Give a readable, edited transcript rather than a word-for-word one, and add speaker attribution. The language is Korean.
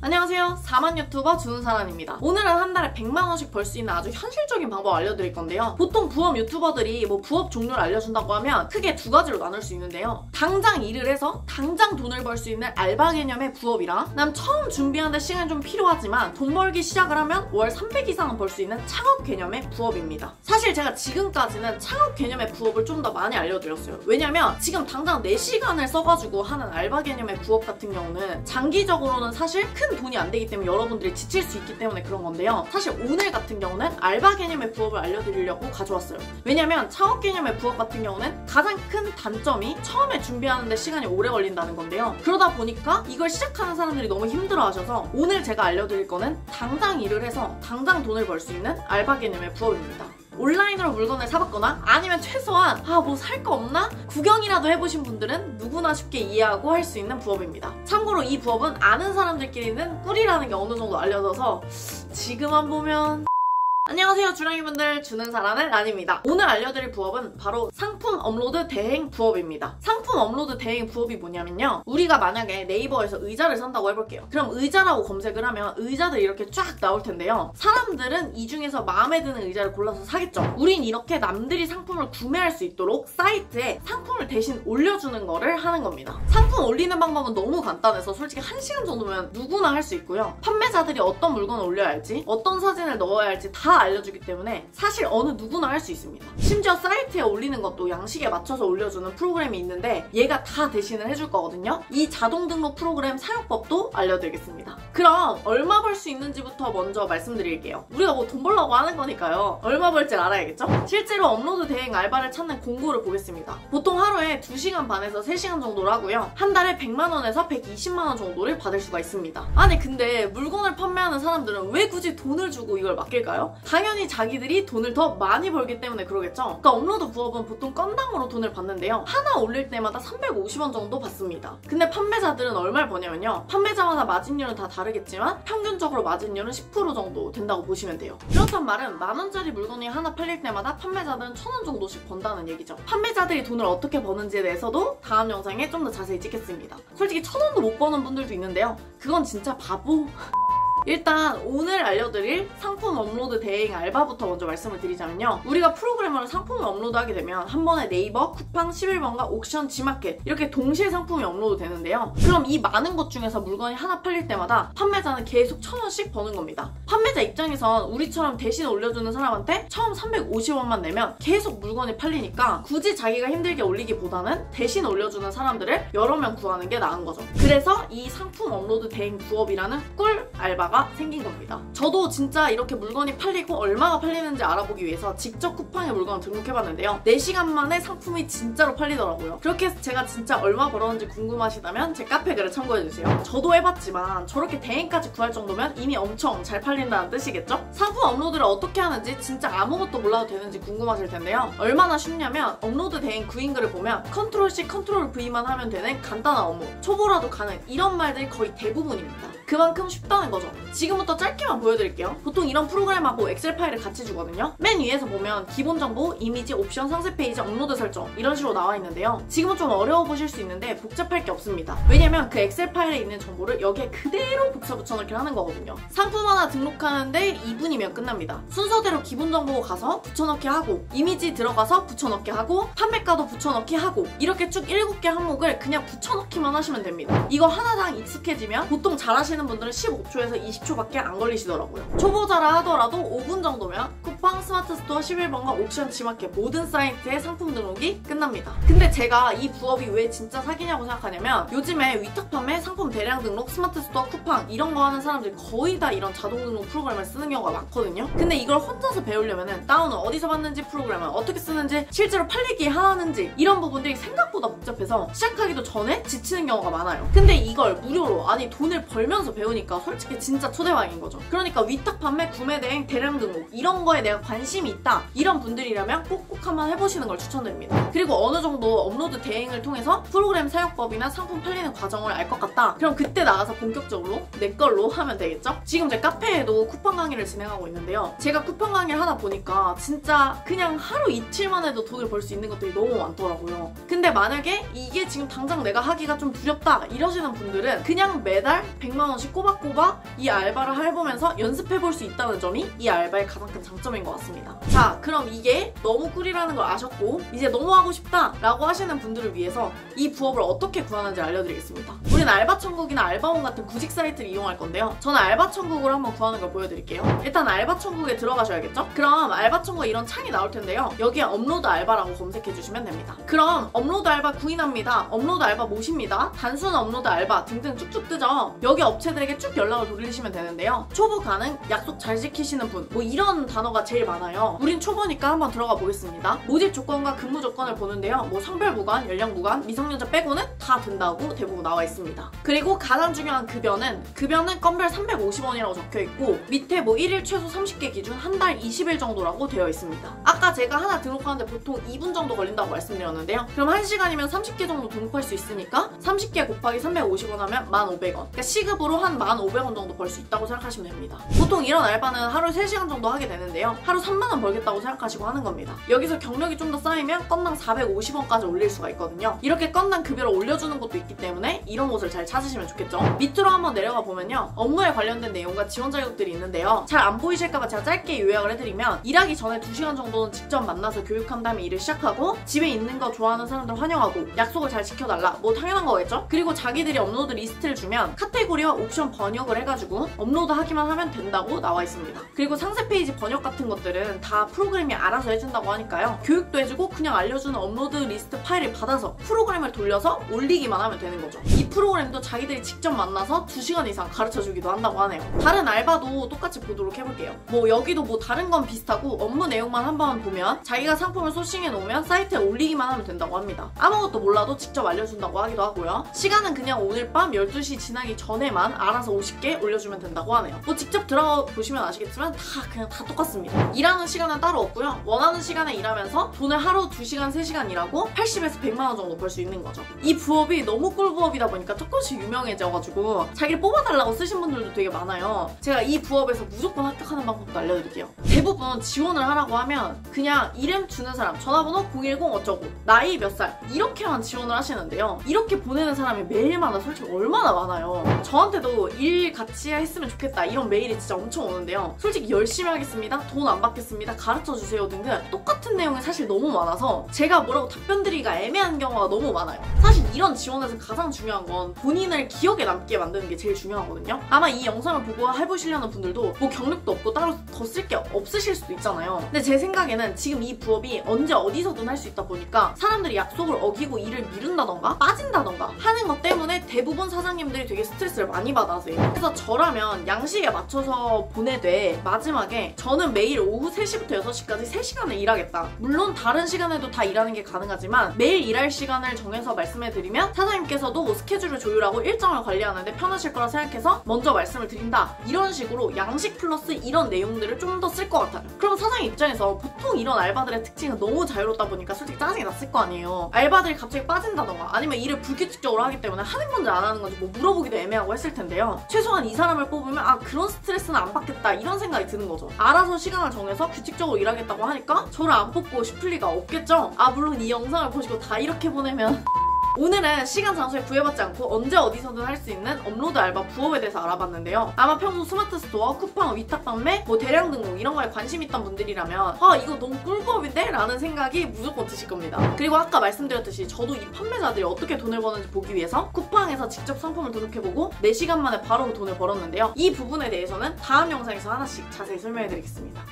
Speaker 1: 안녕하세요. 4만 유튜버 준사란입니다. 오늘은 한 달에 100만원씩 벌 수 있는 아주 현실적인 방법 알려드릴 건데요. 보통 부업 유튜버들이 부업 종류를 알려준다고 하면 크게 두 가지로 나눌 수 있는데요. 당장 일을 해서 당장 돈을 벌 수 있는 알바 개념의 부업이랑 난 처음 준비하는데 시간이 좀 필요하지만 돈 벌기 시작을 하면 월 300 이상은 벌 수 있는 창업 개념의 부업입니다. 사실 제가 지금까지는 창업 개념의 부업을 좀 더 많이 알려드렸어요. 왜냐면 지금 당장 4시간을 써가지고 하는 알바 개념의 부업 같은 경우는 장기적으로는 사실 큰 돈이 안 되기 때문에 여러분들이 지칠 수 있기 때문에 그런 건데요. 사실 오늘 같은 경우는 알바 개념의 부업을 알려드리려고 가져왔어요. 왜냐면 창업 개념의 부업 같은 경우는 가장 큰 단점이 처음에 준비하는데 시간이 오래 걸린다는 건데요. 그러다 보니까 이걸 시작하는 사람들이 너무 힘들어하셔서 오늘 제가 알려드릴 거는 당장 일을 해서 당장 돈을 벌 수 있는 알바 개념의 부업입니다. 온라인으로 물건을 사봤거나 아니면 최소한 뭐 살 거 없나? 구경이라도 해보신 분들은 누구나 쉽게 이해하고 할 수 있는 부업입니다. 참고로 이 부업은 아는 사람들끼리는 꿀이라는 게 어느 정도 알려져서 지금만 보면 안녕하세요 주랑이분들, 주는사란의 란입니다. 오늘 알려드릴 부업은 바로 상품 업로드 대행 부업입니다. 상품 업로드 대행 부업이 뭐냐면요, 우리가 만약에 네이버에서 의자를 산다고 해볼게요. 그럼 의자라고 검색을 하면 의자들이 이렇게 쫙 나올 텐데요. 사람들은 이 중에서 마음에 드는 의자를 골라서 사겠죠. 우린 이렇게 남들이 상품을 구매할 수 있도록 사이트에 상품을 대신 올려주는 거를 하는 겁니다. 상품 올리는 방법은 너무 간단해서 솔직히 1시간 정도면 누구나 할 수 있고요. 판매자들이 어떤 물건을 올려야 할지, 어떤 사진을 넣어야 할지 다 알려주기 때문에 사실 어느 누구나 할 수 있습니다. 심지어 사이트에 올리는 것도 양식에 맞춰서 올려주는 프로그램이 있는데 얘가 다 대신을 해줄 거거든요. 이 자동 등록 프로그램 사용법도 알려드리겠습니다. 그럼 얼마 벌 수 있는지부터 먼저 말씀드릴게요. 우리가 돈 벌려고 하는 거니까요. 얼마 벌지 알아야겠죠? 실제로 업로드 대행 알바를 찾는 공고를 보겠습니다. 보통 하루에 2시간 반에서 3시간 정도로 하고요. 한 달에 100만원에서 120만원 정도를 받을 수가 있습니다. 아니 근데 물건을 판매하는 사람들은 왜 굳이 돈을 주고 이걸 맡길까요? 당연히 자기들이 돈을 더 많이 벌기 때문에 그러겠죠? 그러니까 업로드 부업은 보통 건당으로 돈을 받는데요. 하나 올릴 때마다 350원 정도 받습니다. 근데 판매자들은 얼마를 버냐면요. 판매자마다 마진율은 다 다르겠지만 평균적으로 마진율은 10% 정도 된다고 보시면 돼요. 그렇단 말은 만원짜리 물건이 하나 팔릴 때마다 판매자들은 1000원 정도씩 번다는 얘기죠. 판매자들이 돈을 어떻게 버는지에 대해서도 다음 영상에 좀 더 자세히 찍겠습니다. 솔직히 1000원도 못 버는 분들도 있는데요. 그건 진짜 바보. 일단 오늘 알려드릴 상품 업로드 대행 알바부터 먼저 말씀을 드리자면요. 우리가 프로그래머로 상품을 업로드하게 되면 한 번에 네이버, 쿠팡, 11번가, 옥션, 지마켓 이렇게 동시에 상품이 업로드 되는데요. 그럼 이 많은 것 중에서 물건이 하나 팔릴 때마다 판매자는 계속 1000원씩 버는 겁니다. 판매자 입장에선 우리처럼 대신 올려주는 사람한테 처음 350원만 내면 계속 물건이 팔리니까 굳이 자기가 힘들게 올리기보다는 대신 올려주는 사람들을 여러 명 구하는 게 나은 거죠. 그래서 이 상품 업로드 대행 부업이라는 꿀 알바가 생긴 겁니다. 저도 진짜 이렇게 물건이 팔리고 얼마가 팔리는지 알아보기 위해서 직접 쿠팡에 물건을 등록해봤는데요. 4시간 만에 상품이 진짜로 팔리더라고요. 그렇게 해서 제가 진짜 얼마 벌었는지 궁금하시다면 제 카페 글을 참고해주세요. 저도 해봤지만 저렇게 대행까지 구할 정도면 이미 엄청 잘 팔린다는 뜻이겠죠? 상품 업로드를 어떻게 하는지 진짜 아무것도 몰라도 되는지 궁금하실 텐데요. 얼마나 쉽냐면 업로드 대행 구인글을 보면 컨트롤 C, 컨트롤 V만 하면 되는 간단한 업무, 초보라도 가능 이런 말들이 거의 대부분입니다. 그만큼 쉽다는 거죠. 지금부터 짧게만 보여드릴게요. 보통 이런 프로그램하고 엑셀 파일을 같이 주거든요. 맨 위에서 보면 기본 정보, 이미지, 옵션, 상세 페이지, 업로드 설정 이런 식으로 나와 있는데요. 지금은 좀 어려워 보실 수 있는데 복잡할 게 없습니다. 왜냐면 그 엑셀 파일에 있는 정보를 여기에 그대로 붙여넣기를 하는 거거든요. 상품 하나 등록하는데 2분이면 끝납니다. 순서대로 기본 정보 가서 붙여넣기 하고, 이미지 들어가서 붙여넣기 하고, 판매가도 붙여넣기 하고, 이렇게 쭉 7개 항목을 그냥 붙여넣기만 하시면 됩니다. 이거 하나당 익숙해지면 보통 잘하시는 분들은 15초에서 20초밖에 안 걸리시더라고요. 초보자라 하더라도 5분 정도면 쿠팡, 스마트 스토어, 11번가, 옥션, 지마켓 모든 사이트에 상품 등록이 끝납니다. 근데 제가 이 부업이 왜 진짜 사기냐고 생각하냐면 요즘에 위탁 판매, 상품 대량 등록, 스마트 스토어, 쿠팡 이런 거 하는 사람들이 거의 다 이런 자동 등록 프로그램을 쓰는 경우가 많거든요. 근데 이걸 혼자서 배우려면 다운은 어디서 받는지, 프로그램을 어떻게 쓰는지, 실제로 팔리기 하는지 이런 부분들이 생각보다 복잡해서 시작하기도 전에 지치는 경우가 많아요. 근데 이걸 무료로, 아니 돈을 벌면서 배우니까 솔직히 진짜 초대박인 거죠. 그러니까 위탁 판매, 구매 대행, 대량 등록 이런 거에 내가 관심이 있다 이런 분들이라면 꼭꼭 한번 해보시는 걸 추천드립니다. 그리고 어느 정도 업로드 대행을 통해서 프로그램 사용법이나 상품 팔리는 과정을 알 것 같다. 그럼 그때 나가서 본격적으로 내 걸로 하면 되겠죠? 지금 제 카페에도 쿠팡 강의를 진행하고 있는데요. 제가 쿠팡 강의를 하다 보니까 진짜 그냥 하루 이틀만 해도 돈을 벌 수 있는 것들이 너무 많더라고요. 근데 만약에 이게 지금 당장 내가 하기가 좀 두렵다 이러시는 분들은 그냥 매달 100만원씩 꼬박꼬박 누구나 이 알바를 해보면서 연습해볼 수 있다는 점이 이 알바의 가장 큰 장점인 것 같습니다. 자, 그럼 이게 너무 꿀이라는 걸 아셨고 이제 너무 하고 싶다 라고 하시는 분들을 위해서 이 부업을 어떻게 구하는지 알려드리겠습니다. 우린 알바천국이나 알바몬 같은 구직 사이트를 이용할 건데요. 저는 알바천국으로 한번 구하는 걸 보여드릴게요. 일단 알바천국에 들어가셔야겠죠? 그럼 알바천국에 이런 창이 나올 텐데요. 여기에 업로드 알바라고 검색해주시면 됩니다. 그럼 업로드 알바 구인합니다. 업로드 알바 모십니다. 단순 업로드 알바 등등 쭉쭉 뜨죠. 여기 업체들에게 쭉 연락을 돌리시면 되는데요. 초보 가능, 약속 잘 지키시는 분, 뭐 이런 단어가 제일 많아요. 우린 초보니까 한번 들어가 보겠습니다. 모집 조건과 근무 조건을 보는데요. 뭐 성별 무관, 연령 무관, 미성년자 빼고는 다 된다고 대부분 나와 있습니다. 그리고 가장 중요한 급여는 건별 350원이라고 적혀있고 밑에 뭐 1일 최소 30개 기준 한 달 20일 정도라고 되어 있습니다. 아까 제가 하나 등록하는데 보통 2분 정도 걸린다고 말씀드렸는데요. 그럼 1시간이면 30개 정도 등록할 수 있으니까 30개 곱하기 350원 하면 1,500원. 그러니까 시급으로 한 1,500원 정도 벌 수 있다고 생각하시면 됩니다. 보통 이런 알바는 하루에 3시간 정도 하게 되는데요. 하루 3만 원 벌겠다고 생각하시고 하는 겁니다. 여기서 경력이 좀 더 쌓이면 건당 450원까지 올릴 수가 있거든요. 이렇게 건당 급여를 올려주는 것도 있기 때문에 이런 곳을 잘 찾으시면 좋겠죠. 밑으로 한번 내려가 보면요. 업무에 관련된 내용과 지원 자격들이 있는데요. 잘 안 보이실까봐 제가 짧게 요약을 해드리면 일하기 전에 2시간 정도는 직접 만나서 교육한 다음에 일을 시작하고 집에 있는 거 좋아하는 사람들 환영하고 약속을 잘 지켜달라. 뭐 당연한 거겠죠? 그리고 자기들이 업로드 리스트를 주면 카테고리와 옵션 번역을 해가지고 업로드 하기만 하면 된다고 나와 있습니다. 그리고 상세 페이지 번역 같은 것들은 다 프로그램이 알아서 해준다고 하니까요. 교육도 해주고 그냥 알려주는 업로드 리스트 파일을 받아서 프로그램을 돌려서 올리기만 하면 되는 거죠. 이 프로그램도 자기들이 직접 만나서 2시간 이상 가르쳐주기도 한다고 하네요. 다른 알바도 똑같이 보도록 해볼게요. 뭐 여기도 뭐 다른 건 비슷하고 업무 내용만 한번 보면 자기가 상품을 소싱해 놓으면 사이트에 올리기만 하면 된다고 합니다. 아무것도 몰라도 직접 알려준다고 하기도 하고요. 시간은 그냥 오늘 밤 12시 지나기 전에만 알아서 50개 올려주면 된다고 하네요. 뭐 직접 들어가 보시면 아시겠지만 그냥 다 똑같습니다. 일하는 시간은 따로 없고요. 원하는 시간에 일하면서 돈을 하루 2시간, 3시간 일하고 80에서 100만 원 정도 벌 수 있는 거죠. 이 부업이 너무 꿀부업이다 보니까 조금씩 유명해져가지고 자기를 뽑아달라고 쓰신 분들도 되게 많아요. 제가 이 부업에서 무조건 합격하는 방법도 알려드릴게요. 대부분 지원을 하라고 하면 그냥 이름 주는 사람, 전화번호 010 어쩌고, 나이 몇 살 이렇게만 지원을 하시는데요. 이렇게 보내는 사람이 매일마다 솔직히 얼마나 많아요. 저한테도 일 같이 했으면 좋겠다 이런 메일이 진짜 엄청 오는데요. 솔직히 열심히 하겠습니다, 돈 안 받겠습니다, 가르쳐주세요 등등 똑같은 내용이 사실 너무 많아서 제가 뭐라고 답변 드리기가 애매한 경우가 너무 많아요. 사실 이런 지원에서 가장 중요한 건 본인을 기억에 남게 만드는 게 제일 중요하거든요. 아마 이 영상을 보고 해보시려는 분들도 뭐 경력도 없고 따로 더 쓸 게 없으실 수도 있잖아요. 근데 제 생각에는 지금 이 부업이 언제 어디서든 할 수 있다 보니까 사람들이 약속을 어기고 일을 미룬다던가 빠진다던가 하는 것 때문에 대부분 사장님들이 되게 스트레스를 많이 받아세요. 그래서 저라면 양식에 맞춰서 보내되 마지막에 저는 매일 오후 3시부터 6시까지 3시간을 일하겠다. 물론 다른 시간에도 다 일하는 게 가능하지만 매일 일할 시간을 정해서 말씀해드리면 사장님께서도 뭐 스케줄을 조율하고 일정을 관리하는데 편하실 거라 생각해서 먼저 말씀을 드린다. 이런 식으로 양식 플러스 이런 내용들을 좀 더 쓸 것 같아요. 그럼 사장님 입장에서 보통 이런 알바들의 특징은 너무 자유롭다 보니까 솔직히 짜증이 났을 거 아니에요. 알바들이 갑자기 빠진다던가 아니면 일을 불규칙적으로 하기 때문에 하는 건지 안 하는 건지 뭐 물어보기도 애매하고 했을 텐데요. 최소한 이 사람을 뽑으면 그런 스트레스는 안 받겠다 이런 생각이 드는 거죠. 알아서 시간을 정해서 규칙적으로 일하겠다고 하니까 저를 안 뽑고 싶을 리가 없겠죠? 물론 이 영상을 보시고 다 이렇게 보내면 오늘은 시간 장소에 구애받지 않고 언제 어디서든 할 수 있는 업로드 알바 부업에 대해서 알아봤는데요. 아마 평소 스마트 스토어, 쿠팡, 위탁 판매, 뭐 대량 등록 이런 거에 관심 있던 분들이라면 이거 너무 꿀부업인데? 라는 생각이 무조건 드실 겁니다. 그리고 아까 말씀드렸듯이 저도 이 판매자들이 어떻게 돈을 버는지 보기 위해서 쿠팡에서 직접 상품을 등록해보고 4시간 만에 바로 돈을 벌었는데요. 이 부분에 대해서는 다음 영상에서 하나씩 자세히 설명해드리겠습니다.